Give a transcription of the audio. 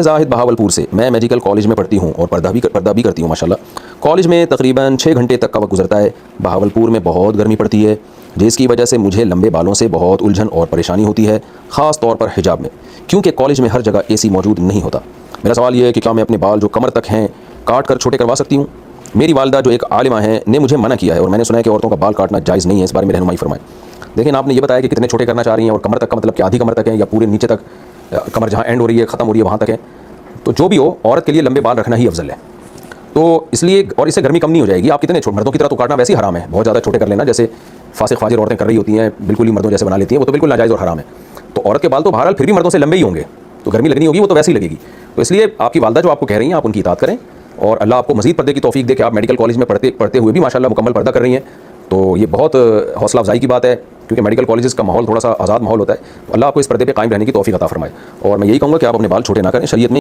जाहिद बहावलपुर से। मैं medical college में पढ़ती हूँ और पर्दा भी करती हूँ माशाल्लाह। कॉलेज में तकरीबन 6 घंटे तक का वक्त गुजरता है। बहावलपुर में बहुत गर्मी पड़ती है, जिसकी वजह से मुझे लंबे बालों से बहुत उलझन और परेशानी होती है, ख़ास तौर पर हिजाब में, क्योंकि कॉलेज में हर जगह एसी मौजूद नहीं होता। मेरा सवाल ये है कि क्या मैं अपने बाल जो कमर तक हैं काट कर छोटे करवा सकती हूँ? मेरी वालदा जो एक आलिमा है ने मुझे मना किया है और मैंने सुना है कि औरतों का बाल काटना जायज़ नहीं है। इस बारे में रहनुमाई फरमाएं। लेकिन आपने ये बताया कि कितने छोटे करना चाह रही हैं और कमर तक का मतलब कि आधी कमर तक है या पूरे नीचे तक, कमर जहाँ एंड हो रही है ख़त्म हो रही है वहाँ तक है। तो जो भी हो, औरत के लिए लंबे बाल रखना ही अफजल है। तो इसलिए, और इससे गर्मी कम नहीं हो जाएगी। आप कितने मर्दों की तरह तो काटना वैसे ही हराम है, बहुत ज़्यादा छोटे कर लेना, जैसे फासिक फाजिर औरतें कर रही होती हैं, बिल्कुल ही मर्दों जैसे बना लेती हैं, वो तो बिल्कुल नाजायज़ और हराम है। तो औरत के बाल तो बहरहाल फिर भी मर्दों से लंबे ही होंगे, तो गर्मी लगनी होगी वो तो वैसे ही लगेगी। तो इसलिए आपकी वालदा जो आपको कह रही हैं आप उनकी इताअत करें और अल्लाह आपको मज़ीद पर्दे की तौफीक दे कि आप मेडिकल कॉलेज में पढ़ते हुए भी माशाल्लाह मुकम्मल पर्दा कर रही हैं। तो ये बहुत हौसला अफजाई की बात है, क्योंकि मेडिकल कॉलेजेस का माहौल थोड़ा सा आज़ाद माहौल होता है। तो अल्लाह आपको इस पर्दे पे कायम रहने की तौफीक अता फरमाए। और मैं यही कहूँगा कि आप अपने बाल छोटे ना करें। शरीयत में